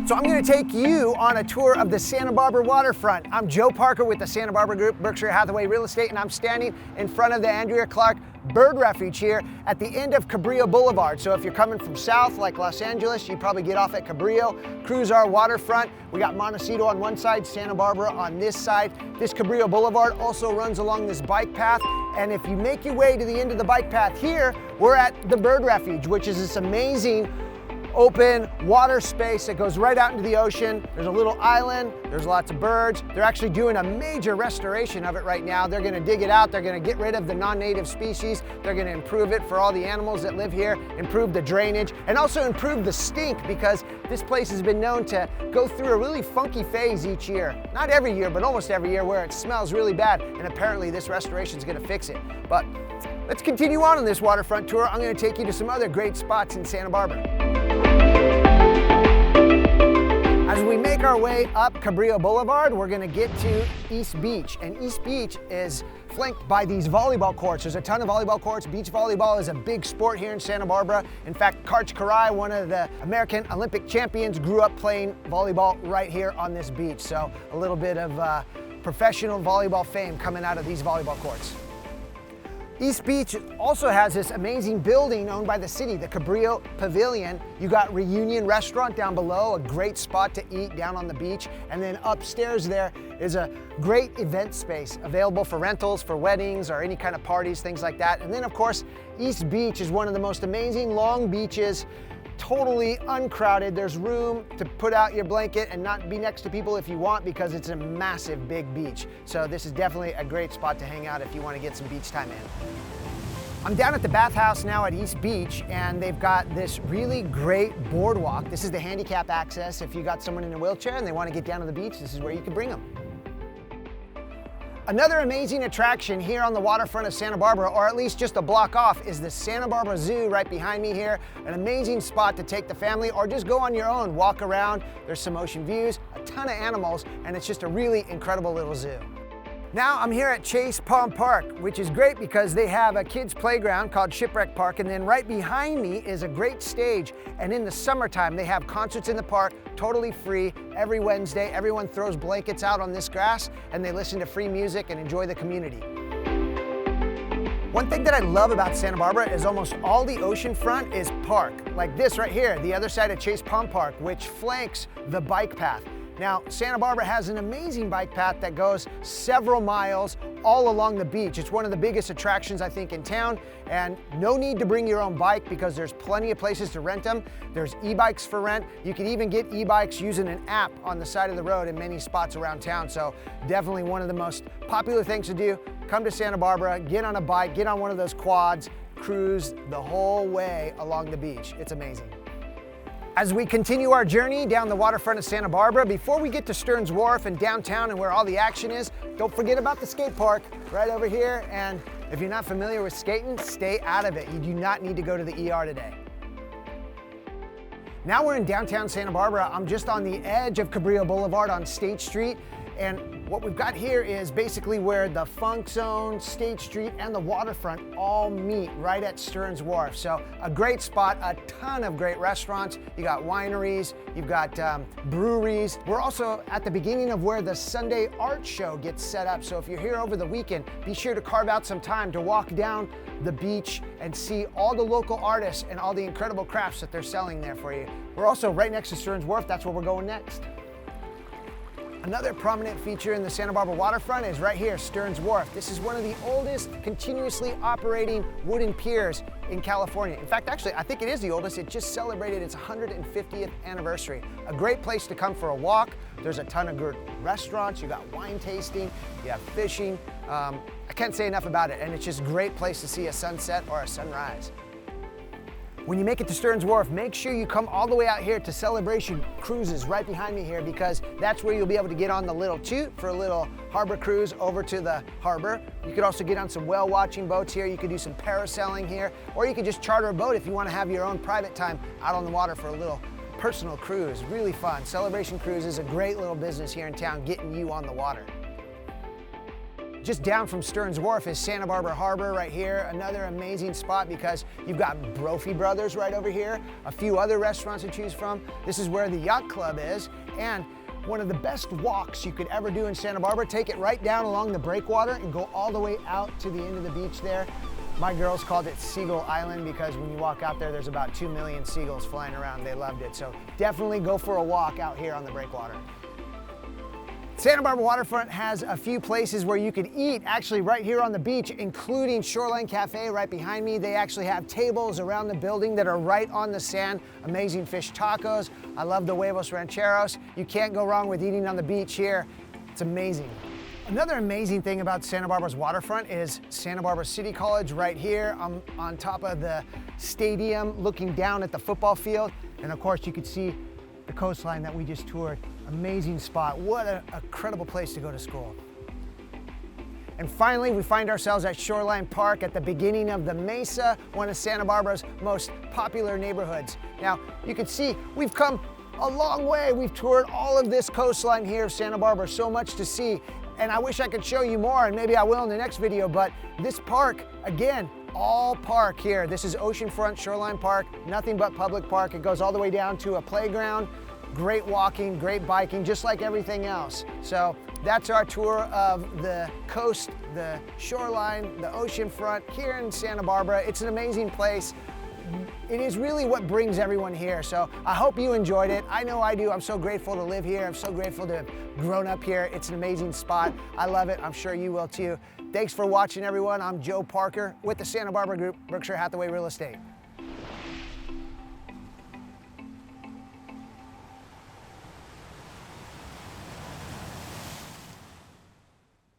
So I'm going to take you on a tour of the Santa Barbara waterfront. I'm Joe Parker with the Santa Barbara Group, Berkshire Hathaway Real Estate, and I'm standing in front of the Andree Bird Refuge here at the end of Cabrillo Boulevard. So if you're coming from south, like Los Angeles, you probably get off at Cabrillo, cruise our waterfront. We got Montecito on one side, Santa Barbara on this side. This Cabrillo Boulevard also runs along this bike path. And if you make your way to the end of the bike path here, we're at the Bird Refuge, which is this amazing open water space that goes right out into the ocean. There's a little island, there's lots of birds. They're actually doing a major restoration of it right now. They're gonna dig it out, they're gonna get rid of the non-native species, they're gonna improve it for all the animals that live here, improve the drainage, and also improve the stink, because this place has been known to go through a really funky phase each year. Not every year, but almost every year, where it smells really bad, and apparently this restoration is gonna fix it. But let's continue on this waterfront tour. I'm gonna take you to some other great spots in Santa Barbara. As we make our way up Cabrillo Boulevard, we're gonna get to East Beach. And East Beach is flanked by these volleyball courts. There's a ton of volleyball courts. Beach volleyball is a big sport here in Santa Barbara. In fact, Karch Kiraly, one of the American Olympic champions, grew up playing volleyball right here on this beach. So a little bit of professional volleyball fame coming out of these volleyball courts. East Beach also has this amazing building owned by the city, the Cabrillo Pavilion. You got Reunion Restaurant down below, a great spot to eat down on the beach. And then upstairs there is a great event space available for rentals, for weddings, or any kind of parties, things like that. And then of course, East Beach is one of the most amazing long beaches, totally uncrowded. There's room to put out your blanket and not be next to people if you want, because it's a massive big beach. So this is definitely a great spot to hang out if you want to get some beach time in. I'm down at the Bathhouse now at East Beach, and they've got this really great boardwalk. This is the handicap access. If you got someone in a wheelchair and they want to get down to the beach, this is where you can bring them. Another amazing attraction here on the waterfront of Santa Barbara, or at least just a block off, is the Santa Barbara Zoo right behind me here. An amazing spot to take the family or just go on your own, walk around. There's some ocean views, a ton of animals, and it's just a really incredible little zoo. Now I'm here at Chase Palm Park, which is great because they have a kids playground called Shipwreck Park, and then right behind me is a great stage. And in the summertime, they have concerts in the park, totally free. Every Wednesday, everyone throws blankets out on this grass and they listen to free music and enjoy the community. One thing that I love about Santa Barbara is almost all the oceanfront is park, like this right here, the other side of Chase Palm Park, which flanks the bike path. Now, Santa Barbara has an amazing bike path that goes several miles all along the beach. It's one of the biggest attractions, I think, in town, and no need to bring your own bike because there's plenty of places to rent them. There's e-bikes for rent. You can even get e-bikes using an app on the side of the road in many spots around town. So definitely one of the most popular things to do. Come to Santa Barbara, get on a bike, get on one of those quads, cruise the whole way along the beach. It's amazing. As we continue our journey down the waterfront of Santa Barbara, before we get to Stearns Wharf and downtown and where all the action is, don't forget about the skate park right over here. And if you're not familiar with skating, stay out of it. You do not need to go to the ER today. Now we're in downtown Santa Barbara. I'm just on the edge of Cabrillo Boulevard on State Street. And what we've got here is basically where the Funk Zone, State Street, and the waterfront all meet right at Stearns Wharf. So a great spot, a ton of great restaurants. You got wineries, you've got breweries. We're also at the beginning of where the Sunday art show gets set up. So if you're here over the weekend, be sure to carve out some time to walk down the beach and see all the local artists and all the incredible crafts that they're selling there for you. We're also right next to Stearns Wharf. That's where we're going next. Another prominent feature in the Santa Barbara waterfront is right here, Stearns Wharf. This is one of the oldest continuously operating wooden piers in California. In fact, actually, I think it is the oldest. It just celebrated its 150th anniversary. A great place to come for a walk. There's a ton of good restaurants. You got wine tasting, you have fishing. I can't say enough about it, and it's just a great place to see a sunset or a sunrise. When you make it to Stearns Wharf, make sure you come all the way out here to Celebration Cruises right behind me here, because that's where you'll be able to get on the Little Toot for a little harbor cruise over to the harbor. You could also get on some whale watching boats here. You could do some parasailing here, or you could just charter a boat if you want to have your own private time out on the water for a little personal cruise. Really fun. Celebration Cruises is a great little business here in town getting you on the water. just down from Stearns Wharf is Santa Barbara Harbor right here. Another amazing spot because you've got Brophy Brothers right over here, a few other restaurants to choose from. This is where the yacht club is, and one of the best walks you could ever do in Santa Barbara. Take it right down along the breakwater and go all the way out to the end of the beach there. My girls called it Seagull Island because when you walk out there, there's about 2 million seagulls flying around. They loved it. So definitely go for a walk out here on the breakwater. Santa Barbara Waterfront has a few places where you could eat actually right here on the beach, including Shoreline Café right behind me. They actually have tables around the building that are right on the sand. Amazing fish tacos. I love the huevos rancheros. You can't go wrong with eating on the beach here. It's amazing. Another amazing thing about Santa Barbara's waterfront is Santa Barbara City College right here. I'm on top of the stadium looking down at the football field. And of course you could see the coastline that we just toured. Amazing spot. What a incredible place to go to school. And finally, we find ourselves at Shoreline Park at the beginning of the Mesa, one of Santa Barbara's most popular neighborhoods. Now, you can see we've come a long way. We've toured all of this coastline here of Santa Barbara, so much to see. And I wish I could show you more, and maybe I will in the next video, but this park, again, all park here. This is oceanfront Shoreline Park, nothing but public park. It goes all the way down to a playground. Great walking, great biking, just like everything else. So that's our tour of the coast, the shoreline, the oceanfront here in Santa Barbara. It's an amazing place. It is really what brings everyone here. So I hope you enjoyed it. I know I do. I'm so grateful to live here. I'm so grateful to have grown up here. It's an amazing spot. I love it. I'm sure you will too. Thanks for watching, everyone. I'm Joe Parker with the Santa Barbara Group, Berkshire Hathaway Real Estate.